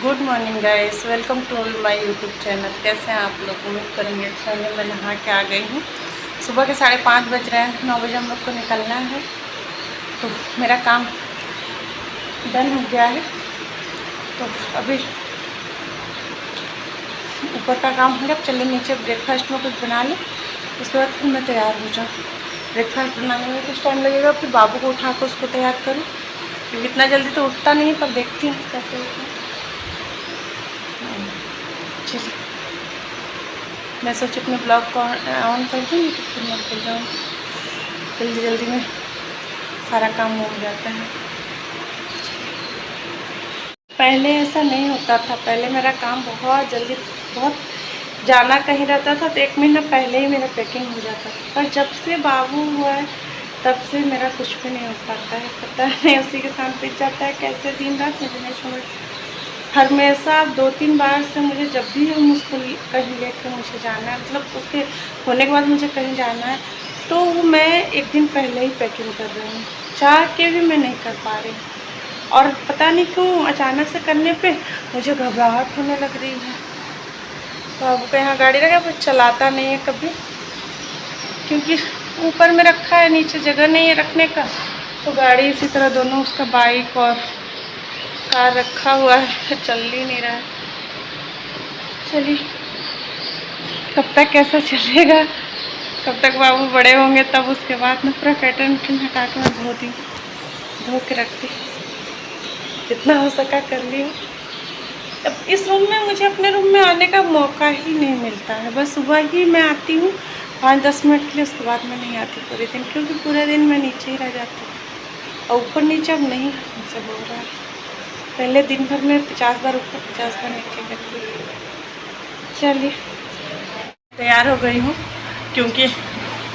Good morning guys, welcome to my YouTube channel. कैसे हैं आप लोग? उम्मीद करेंगे अच्छा। मैं नहा के आ गई हूँ। सुबह के 5:30 बज रहे हैं। 9 बजे हम लोग को निकलना है, तो मेरा काम डन हो गया है। तो अभी ऊपर का काम हो गया। चलिए नीचे ब्रेकफास्ट में कुछ बना लें, उसके बाद फिर मैं तैयार हो जाऊँ। ब्रेकफास्ट बनाने में कुछ टाइम लगेगा, फिर बाबू को उठा कर उसको तैयार करूँ, क्योंकि इतना जल्दी तो उठता नहीं है, पर देखती हूँ कैसे उठूँ। चलिए, मैं सोची अपने ब्लॉग को ऑन कर दूँगी, तो फिर मैं खुल जाऊँगी। जल्दी जल्दी में सारा काम हो जाता है। पहले ऐसा नहीं होता था। पहले मेरा काम बहुत जल्दी, बहुत जाना कहीं रहता था तो 1 महीना पहले ही मेरा पैकिंग हो जाता था। पर जब से बाबू हुआ है तब से मेरा कुछ भी नहीं हो पाता है। पता नहीं उसी के साथ बीत जाता है कैसे दिन रात, मुझे नहीं समझ। हमेशा 2-3 बार से मुझे, जब भी हम उसको कहीं लेकर मुझे जाना है, मतलब उसके होने के बाद मुझे कहीं जाना है, तो वो मैं 1 दिन पहले ही पैकिंग कर रही हूँ। चाह के भी मैं नहीं कर पा रही। और पता नहीं क्यों अचानक से करने पे मुझे घबराहट होने लग रही है। बाबू का यहाँ गाड़ी रखा, पर चलाता नहीं है कभी, क्योंकि ऊपर में रखा है, नीचे जगह नहीं है रखने का। तो गाड़ी इसी तरह दोनों, उसका बाइक और कार रखा हुआ है, चल ही नहीं रहा है। चलिए, कब तक कैसा चलेगा, कब तक बाबू बड़े होंगे, तब उसके बाद में पूरा कर्टन हटा के मैं धो के रखती। जितना हो सका कर लिया। अब इस रूम में मुझे अपने रूम में आने का मौका ही नहीं मिलता है। बस सुबह ही मैं आती हूँ 5-10 मिनट के लिए, उसके बाद मैं नहीं आती पूरे दिन, क्योंकि पूरे दिन मैं नीचे ही रह जाती हूँ। और ऊपर नीचे अब नहीं मुझसे हो रहा है। पहले दिन भर में 50 बार ऊपर 50 बार नीचे करती थी। चलिए, तैयार हो गई हूँ, क्योंकि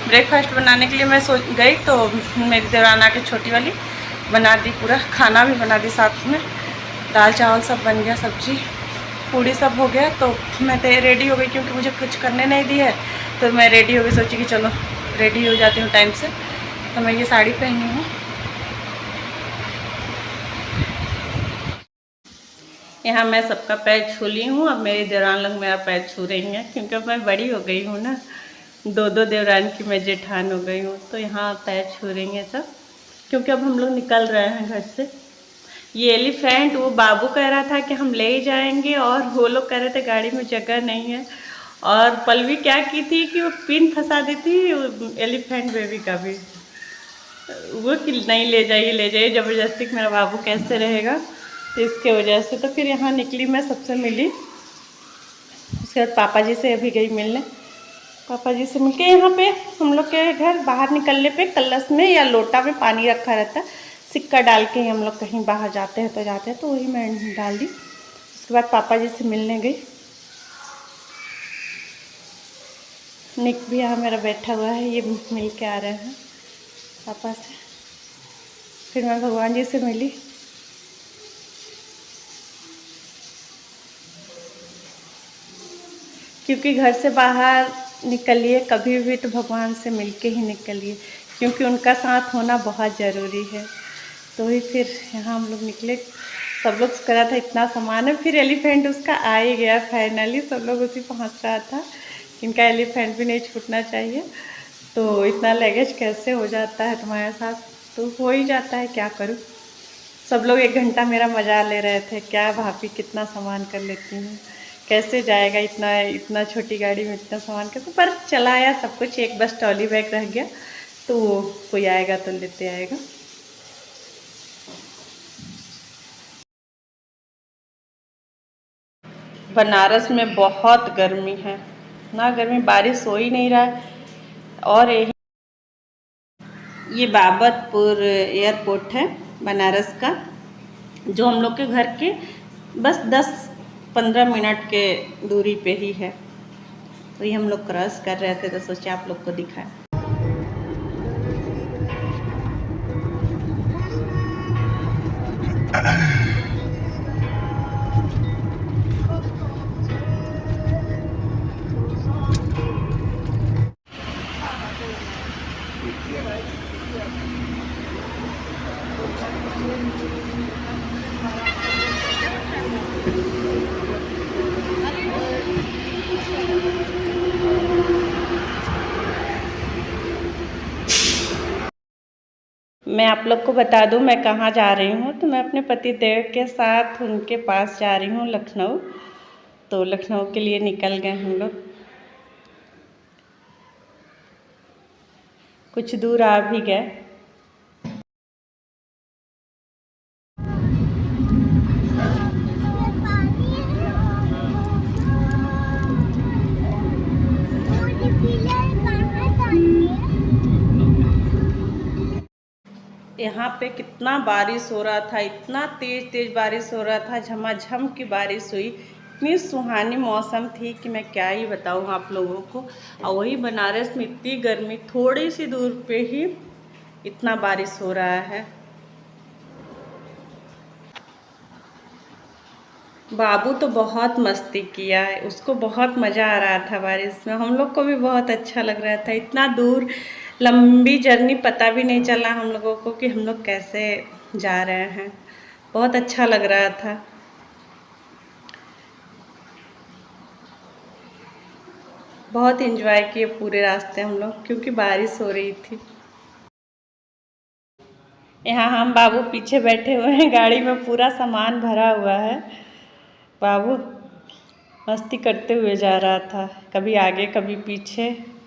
ब्रेकफास्ट बनाने के लिए मैं सोच गई तो मेरी देवरान आके छोटी वाली बना दी, पूरा खाना भी बना दी साथ में। दाल चावल सब बन गया, सब्जी पूड़ी सब हो गया। तो मैं रेडी हो गई, क्योंकि मुझे कुछ करने नहीं दी है। तो मैं रेडी हो गई, सोची कि चलो रेडी हो जाती हूँ टाइम से। तो मैं ये साड़ी पहनी हूँ। यहाँ मैं सबका पैर छू ली हूँ। अब मेरी देवरान लोग मेरा पैर छू रही हैं, क्योंकि अब मैं बड़ी हो गई हूँ ना। 2-2 देवरान की मैं जेठान हो गई हूँ, तो यहाँ पैर छू रही हैं सब, क्योंकि अब हम लोग निकल रहे हैं घर से। ये एलिफेंट, वो बाबू कह रहा था कि हम ले ही जाएंगे, और वो लोग कह रहे थे गाड़ी में जगह नहीं है। और पलवी क्या की थी कि वो पिन फंसा दी थी एलिफेंट बेबी का भी, वो कि नहीं ले जाइए ज़बरदस्ती, मेरा बाबू कैसे रहेगा। तो इसके वजह से तो फिर यहाँ निकली, मैं सबसे मिली। उसके बाद पापा जी से अभी गई मिलने। पापा जी से मिलके, यहाँ पे हम लोग के घर बाहर निकलने पे कलश में या लोटा में पानी रखा रहता है, सिक्का डाल के ही हम लोग कहीं बाहर जाते हैं तो वही मैं डाल दी। उसके बाद पापा जी से मिलने गई। निक भी यहाँ मेरा बैठा हुआ है, ये मिल के आ रहे हैं पापा से। फिर मैं भगवान जी से मिली। क्योंकि घर से बाहर निकलिए कभी भी तो भगवान से मिलके ही निकलिए, क्योंकि उनका साथ होना बहुत ज़रूरी है। तो ही फिर यहाँ हम लोग निकले। सब लोग कह रहा था इतना सामान है, फिर एलिफेंट उसका आ ही गया फाइनली। सब लोग उसी पर हंस रहा था, इनका एलिफेंट भी नहीं छूटना चाहिए। तो इतना लगेज कैसे हो जाता है तुम्हारे साथ? तो हो ही जाता है, क्या करूँ। सब लोग 1 घंटा मेरा मजा ले रहे थे, क्या भाभी कितना सामान कर लेती हैं, कैसे जाएगा इतना इतना छोटी गाड़ी में इतना सामान कैसे। पर चला आया सब कुछ। एक बस ट्रॉली बैग रह गया, तो वो कोई आएगा तो लेते आएगा। बनारस में बहुत गर्मी है ना, गर्मी, बारिश हो ही नहीं रहा है। और ये बाबतपुर एयरपोर्ट है बनारस का, जो हम लोग के घर के बस 10-15 मिनट के दूरी पे ही है। तो ये हम लोग क्रॉस कर रहे थे, तो सोचे आप लोग को दिखाएं। मैं आप लोग को बता दूं मैं कहाँ जा रही हूँ। तो मैं अपने पति देव के साथ उनके पास जा रही हूँ, लखनऊ। तो लखनऊ के लिए निकल गए हम लोग, कुछ दूर आ भी गए। यहाँ पे कितना बारिश हो रहा था, इतना तेज़ बारिश हो रहा था, झमाझम की बारिश हुई। इतनी सुहानी मौसम थी कि मैं क्या ही बताऊँ आप लोगों को। और वही बनारस में इतनी गर्मी, थोड़ी सी दूर पे ही इतना बारिश हो रहा है। बाबू तो बहुत मस्ती किया है, उसको बहुत मज़ा आ रहा था बारिश में। हम लोग को भी बहुत अच्छा लग रहा था। इतना दूर लंबी जर्नी पता भी नहीं चला हम लोगों को कि हम लोग कैसे जा रहे हैं। बहुत अच्छा लग रहा था। बहुत एंजॉय किए पूरे रास्ते हम लोग, क्योंकि बारिश हो रही थी। यहाँ हम बाबू पीछे बैठे हुए हैं, गाड़ी में पूरा सामान भरा हुआ है। बाबू मस्ती करते हुए जा रहा था, कभी आगे कभी पीछे।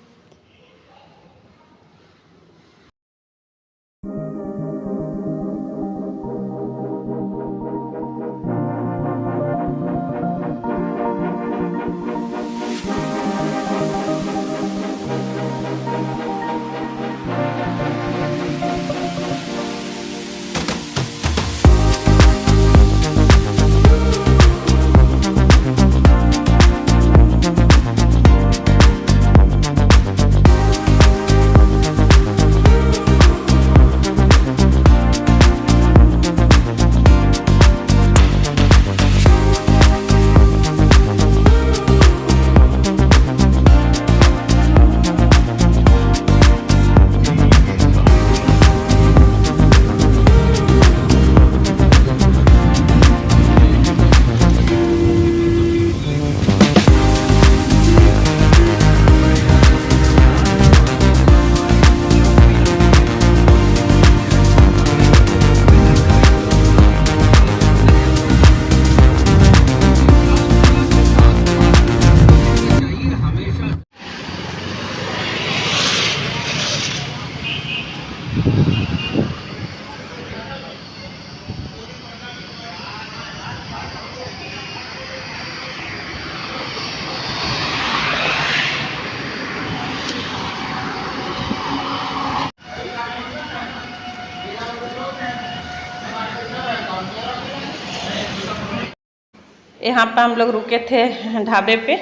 यहाँ पर हम लोग रुके थे ढाबे पे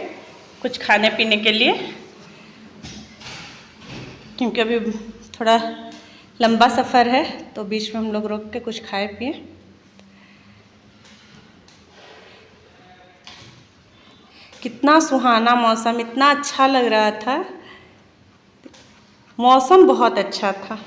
कुछ खाने पीने के लिए, क्योंकि अभी थोड़ा लंबा सफ़र है, तो बीच में हम लोग रुक के कुछ खाए पिए। कितना सुहाना मौसम, इतना अच्छा लग रहा था। मौसम बहुत अच्छा था।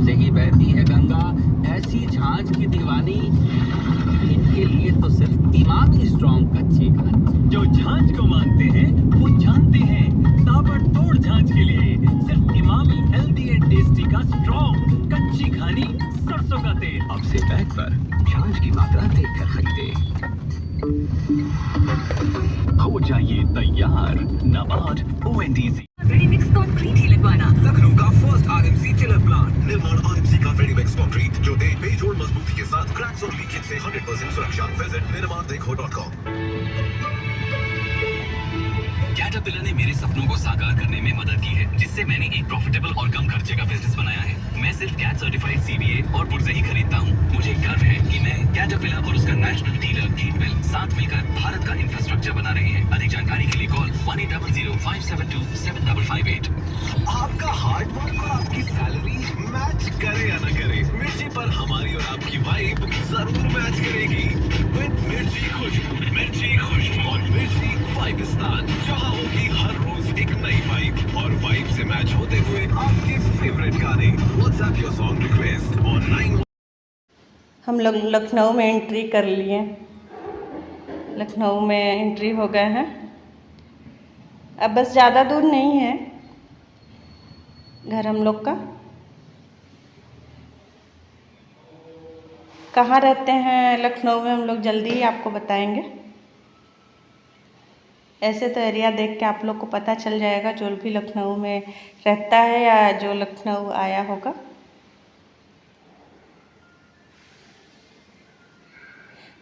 से ही बहती है गंगा, ऐसी झांझ की दीवानी। इनके लिए तो सिर्फ इमामी स्ट्रॉन्ग कच्ची खानी। जो झांझ को मानते हैं वो जानते हैं, ताबड़तोड़ झांझ के लिए सिर्फ इमामी हेल्दी एंड टेस्टी का स्ट्रॉन्ग कच्ची खानी सरसों का तेल। अब से पैक पर झांझ की मात्रा देखकर खरीदे। हो जाइए तैयार, NABARD ONDC ready mix concrete ही लगवाना। लखनऊ का first RMC chiller plant. Nirman RMC का रेडी मिक्स कंक्रीट, जो दे बेजोड़ मजबूती के साथ क्रैक्स और लीकेज से 100% सुरक्षा। विजिट निर्माणदेखो.com। कैटरपिलर ने मेरे सपनों को साकार करने में मदद की है, जिससे मैंने एक प्रॉफिटेबल और कम खर्चे का बिजनेस बनाया है। मैं सिर्फ कैट सर्टिफाइड CBA और पुर्जे ही खरीदता हूँ। मुझे गर्व है कि मैं कैटरपिलर और उसका नेशनल डीलर गेटवेल साथ मिलकर भारत का इंफ्रास्ट्रक्चर बना रहे हैं। अधिक जानकारी के लिए कॉल 1800-572-7558। आपका हार्ड वर्क और आपकी सैलरी मैच करे या न करे, मिर्ची पर हमारी और आपकी वाइब जरूर मैच करेगी। विद मिर्ची खुशबू, मिर्ची खुशबू और मिर्ची वाइबिस्तान, जहाँ होगी हर रोज एक नई वाइब और वाइब से मैच होते हुए आपके फेवरेट गाने। व्हाट्सएप योर सॉन्ग रिक्वेस्ट और 9। हम लोग लखनऊ में एंट्री कर लिए। लखनऊ में एंट्री हो गए हैं। अब बस ज़्यादा दूर नहीं है घर हम लोग का। कहाँ रहते हैं लखनऊ में हम लोग जल्दी ही आपको बताएंगे। ऐसे तो एरिया देख के आप लोग को पता चल जाएगा, जो भी लखनऊ में रहता है या जो लखनऊ आया होगा।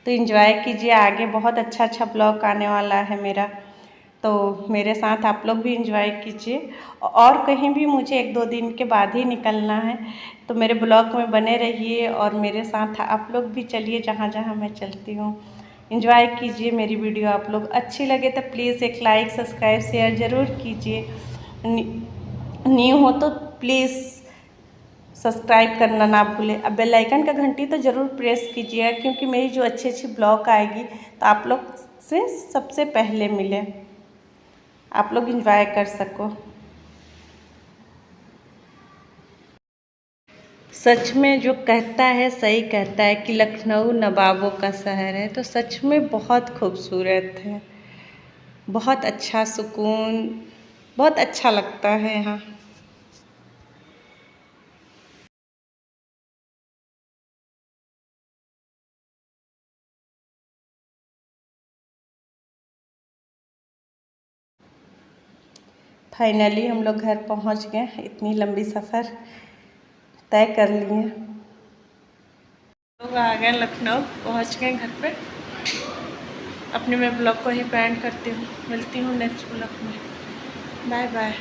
तो एंजॉय कीजिए, आगे बहुत अच्छा ब्लॉग आने वाला है मेरा, तो मेरे साथ आप लोग भी एंजॉय कीजिए। और कहीं भी मुझे 1-2 दिन के बाद ही निकलना है, तो मेरे ब्लॉग में बने रहिए और मेरे साथ आप लोग भी चलिए जहाँ जहाँ मैं चलती हूँ। एंजॉय कीजिए मेरी वीडियो। आप लोग अच्छी लगे तो प्लीज़ एक लाइक, सब्सक्राइब, शेयर ज़रूर कीजिए। न्यू हो तो प्लीज़ सब्सक्राइब करना ना भूलें। अब बेल आइकन का घंटी तो ज़रूर प्रेस कीजिएगा, क्योंकि मेरी जो अच्छी ब्लॉग आएगी तो आप लोग से सबसे पहले मिले, आप लोग एंजॉय कर सको। सच में जो कहता है सही कहता है कि लखनऊ नवाबों का शहर है, तो सच में बहुत खूबसूरत है, बहुत अच्छा सुकून, बहुत अच्छा लगता है यहाँ। फाइनली हम लोग घर पहुँच गए, इतनी लंबी सफ़र तय कर लिए। लोग आ गए लखनऊ, पहुँच गए घर पे। अपने मैं ब्लॉग को ही एंड करती हूँ, मिलती हूँ नेक्स्ट ब्लॉग में। Bye bye.